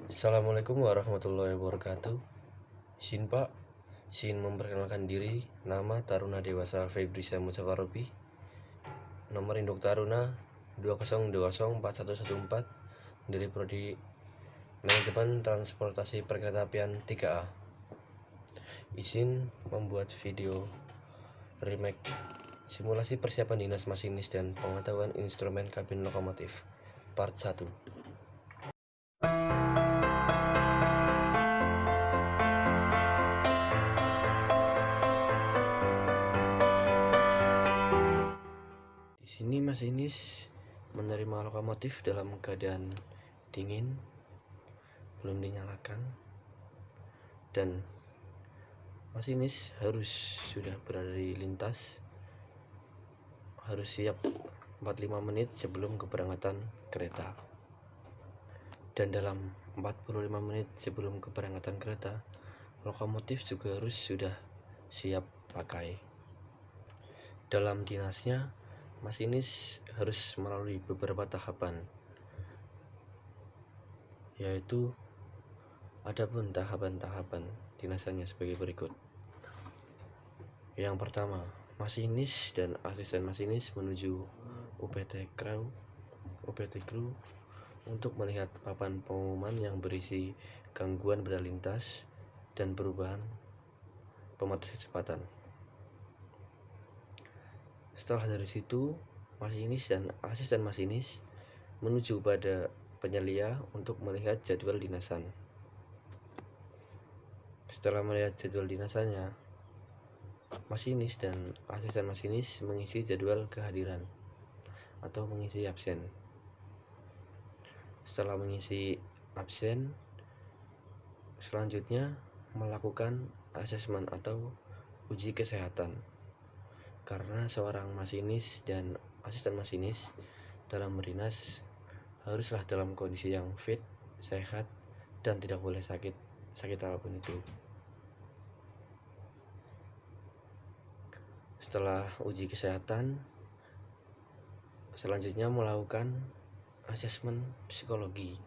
Assalamualaikum warahmatullahi wabarakatuh. Sin Pak, Sin memperkenalkan diri. Nama Taruna Dewasa Febrisya Muzawarobi. Nomor induk Taruna 20204114 dari Prodi Manajemen Transportasi Perkeretaapian 3A. Izin membuat video remake simulasi persiapan dinas masinis dan pengetahuan instrumen kabin lokomotif part 1. Di sini masinis menerima lokomotif dalam keadaan dingin, belum dinyalakan, dan masinis harus sudah berada di lintas, harus siap 45 menit sebelum keberangkatan kereta. Dan dalam 45 menit sebelum keberangkatan kereta, lokomotif juga harus sudah siap pakai. Dalam dinasnya, masinis harus melalui beberapa tahapan, yaitu adapun tahapan-tahapan dinasannya sebagai berikut. Yang pertama, masinis dan asisten masinis menuju UPT Crew untuk melihat papan pengumuman yang berisi gangguan berlalu lintas dan perubahan pembatas kecepatan. Setelah dari situ, masinis dan asisten masinis menuju pada penyelia untuk melihat jadwal dinasan. Setelah melihat jadwal dinasannya, masinis dan asisten masinis mengisi jadwal kehadiran atau mengisi absen. Setelah mengisi absen, selanjutnya melakukan asesmen atau uji kesehatan, karena seorang masinis dan asisten masinis dalam berdinas haruslah dalam kondisi yang fit, sehat, dan tidak boleh sakit apapun itu. Setelah uji kesehatan, selanjutnya melakukan asesmen psikologi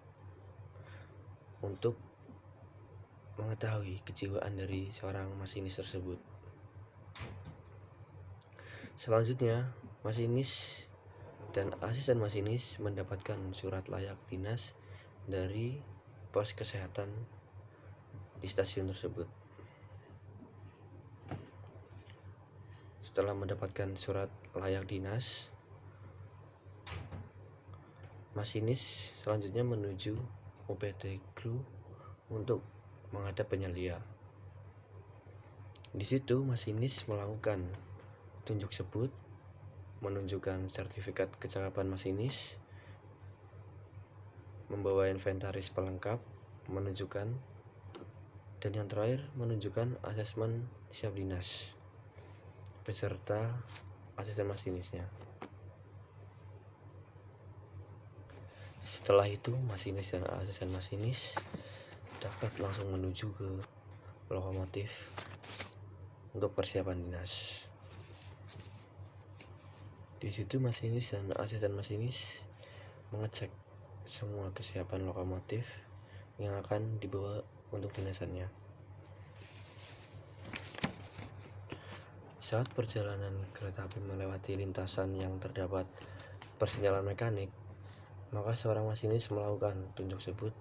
untuk mengetahui kejiwaan dari seorang masinis tersebut. Selanjutnya, masinis dan asisten masinis mendapatkan surat layak dinas dari pos kesehatan di stasiun tersebut. Setelah mendapatkan surat layak dinas, masinis selanjutnya menuju UPT Crew untuk menghadap penyelia. Di situ masinis melakukan tunjuk sebut, menunjukkan sertifikat kecakapan masinis, membawa inventaris pelengkap, menunjukkan, dan yang terakhir menunjukkan asesmen siap dinas beserta asisten masinisnya. Setelah itu, masinis dan asisten masinis dapat langsung menuju ke lokomotif untuk persiapan dinas. Di situ masinis dan asisten masinis mengecek semua kesiapan lokomotif yang akan dibawa untuk dinasannya. Saat perjalanan kereta api melewati lintasan yang terdapat persinyalan mekanik, maka seorang masinis melakukan tunjuk sebut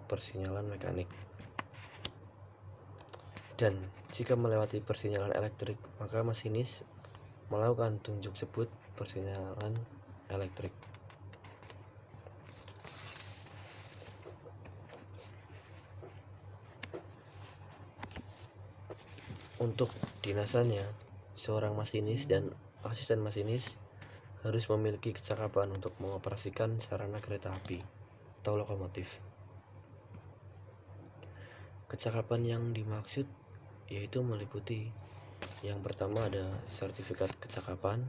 persinyalan mekanik. Dan jika melewati persinyalan elektrik, maka masinis melakukan tunjuk sebut persinyalan elektrik. Untuk dinasannya, seorang masinis dan asisten masinis harus memiliki kecakapan untuk mengoperasikan sarana kereta api atau lokomotif. Kecakapan yang dimaksud yaitu meliputi yang pertama ada sertifikat kecakapan,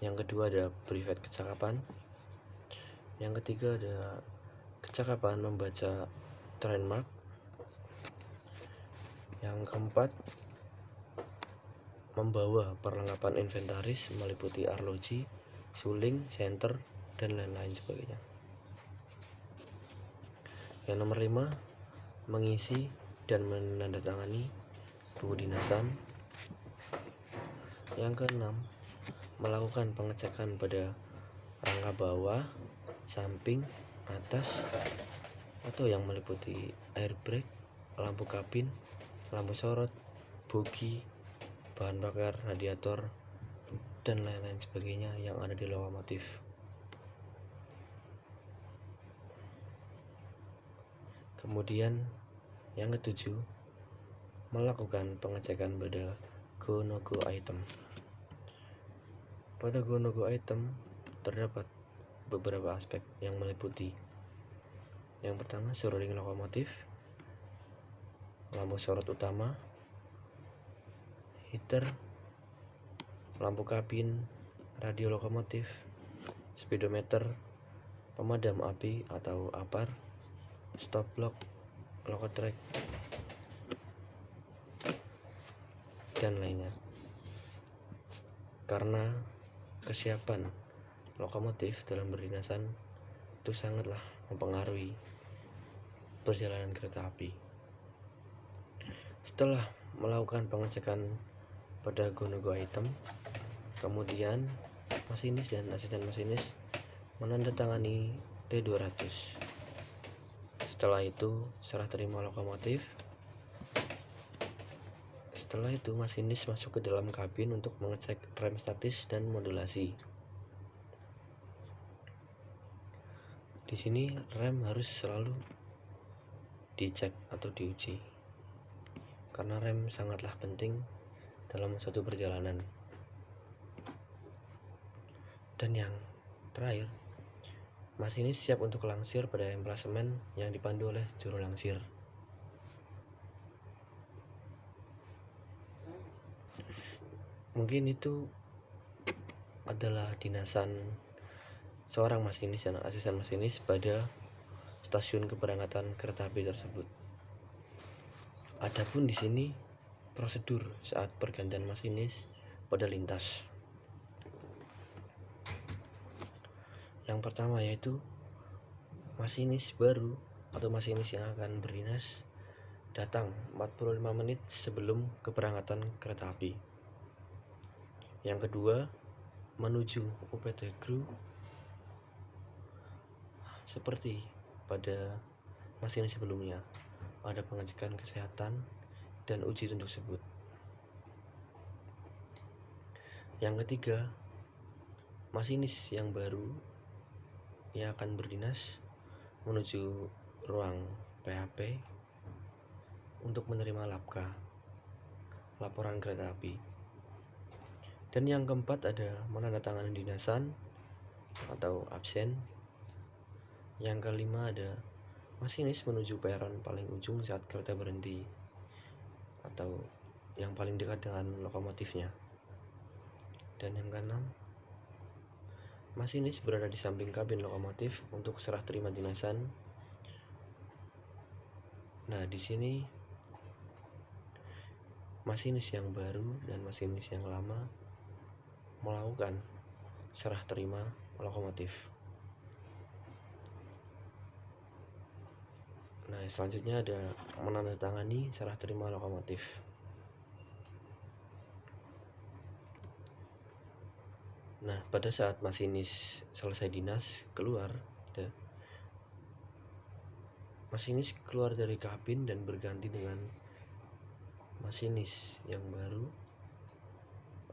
yang kedua ada privat kecakapan, yang ketiga ada kecakapan membaca train mark, yang keempat membawa perlengkapan inventaris meliputi arloji, suling, senter, dan lain-lain sebagainya. Yang nomor 5, mengisi dan menandatangani kedinasan. Yang keenam, melakukan pengecekan pada rangka bawah, samping, atas, atau yang meliputi airbag, lampu kabin, lampu sorot, bogi, bahan bakar, radiator, dan lain-lain sebagainya yang ada di lokomotif. Kemudian yang ketujuh, melakukan pengecekan pada go no go item. Pada go no go item terdapat beberapa aspek yang meliputi: yang pertama, shrouding lokomotif, lampu sorot utama, heater, lampu kabin, radio lokomotif, speedometer, pemadam api atau APAR, stop block, lokotrack, dan lainnya. Karena kesiapan lokomotif dalam berdinasan itu sangatlah mempengaruhi perjalanan kereta api. Setelah melakukan pengecekan pada go no go item, kemudian masinis dan asisten masinis menandatangani T200. Setelah itu serah terima lokomotif. Setelah itu masinis masuk ke dalam kabin untuk mengecek rem statis dan modulasi. Di sini rem harus selalu dicek atau diuji, karena rem sangatlah penting dalam suatu perjalanan. Dan yang terakhir, masinis siap untuk langsir pada emplasemen yang dipandu oleh juru langsir. Mungkin itu adalah dinasan seorang masinis dan asisten masinis pada stasiun keberangkatan kereta api tersebut. Adapun di sini prosedur saat pergantian masinis pada lintas. Yang pertama yaitu masinis baru atau masinis yang akan berdinas datang 45 menit sebelum keberangkatan kereta api. Yang kedua, menuju UPT Crew seperti pada masinis sebelumnya, ada pengecekan kesehatan dan uji tersebut. Yang ketiga, masinis yang baru yang akan berdinas menuju ruang PHP untuk menerima LAPKA, laporan kereta api. Dan yang keempat ada menandatangani dinasan atau absen. Yang kelima ada masinis menuju peron paling ujung saat kereta berhenti atau yang paling dekat dengan lokomotifnya. Dan yang keenam, masinis berada di samping kabin lokomotif untuk serah terima dinasan. Nah, di sini masinis yang baru dan masinis yang lama melakukan serah terima lokomotif. Nah, selanjutnya ada menandatangani serah terima lokomotif. Nah, pada saat masinis selesai dinas keluar, masinis keluar dari kabin dan berganti dengan masinis yang baru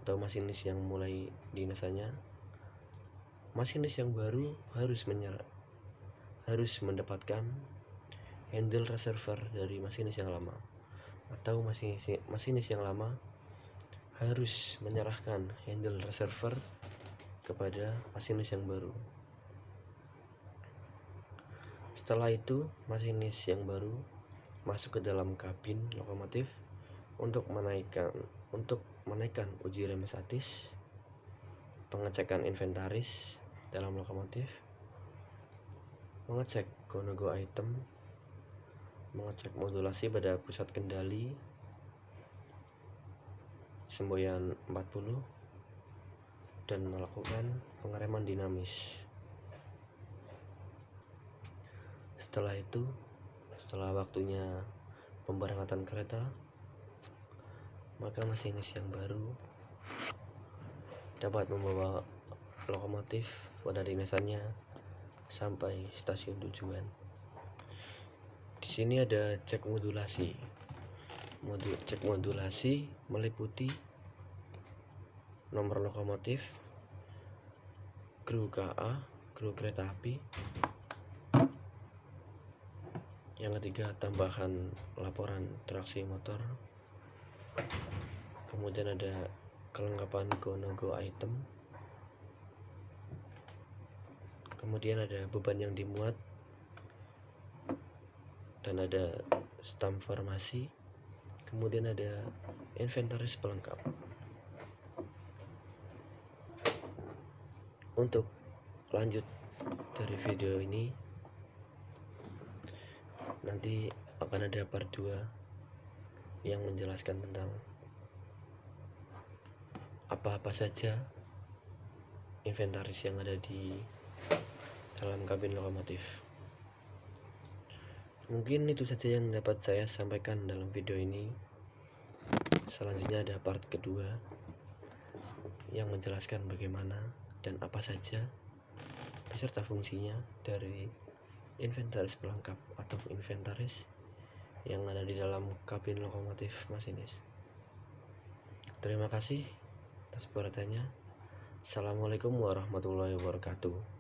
atau masinis yang mulai dinasannya. Masinis yang baru harus mendapatkan handle reservoir dari masinis yang lama, atau masinis yang lama harus menyerahkan handle reservoir kepada masinis yang baru. Setelah itu, masinis yang baru masuk ke dalam kabin lokomotif untuk menaikkan uji rem statis, pengecekan inventaris dalam lokomotif, mengecek go no go item, mengecek modulasi pada pusat kendali semboyan 40, dan melakukan pengereman dinamis. Setelah itu setelah waktunya pemberangkatan kereta, maka masinis yang baru dapat membawa lokomotif pada dinasannya sampai stasiun tujuan. Di sini ada cek modulasi. Cek modulasi meliputi nomor lokomotif, kru KA, kru kereta api. Yang ketiga, tambahan laporan traksi motor. Kemudian ada kelengkapan go no go item. Kemudian ada beban yang dimuat, dan ada stamp farmasi. Kemudian ada inventaris pelengkap. Untuk lanjut dari video ini, nanti akan ada part 2 yang menjelaskan tentang apa-apa saja inventaris yang ada di dalam kabin lokomotif. Mungkin itu saja yang dapat saya sampaikan dalam video ini. Selanjutnya ada part kedua yang menjelaskan bagaimana dan apa saja beserta fungsinya dari inventaris pelengkap atau inventaris yang ada di dalam kabin lokomotif masinis. Terima kasih atas perhatiannya. Assalamualaikum warahmatullahi wabarakatuh.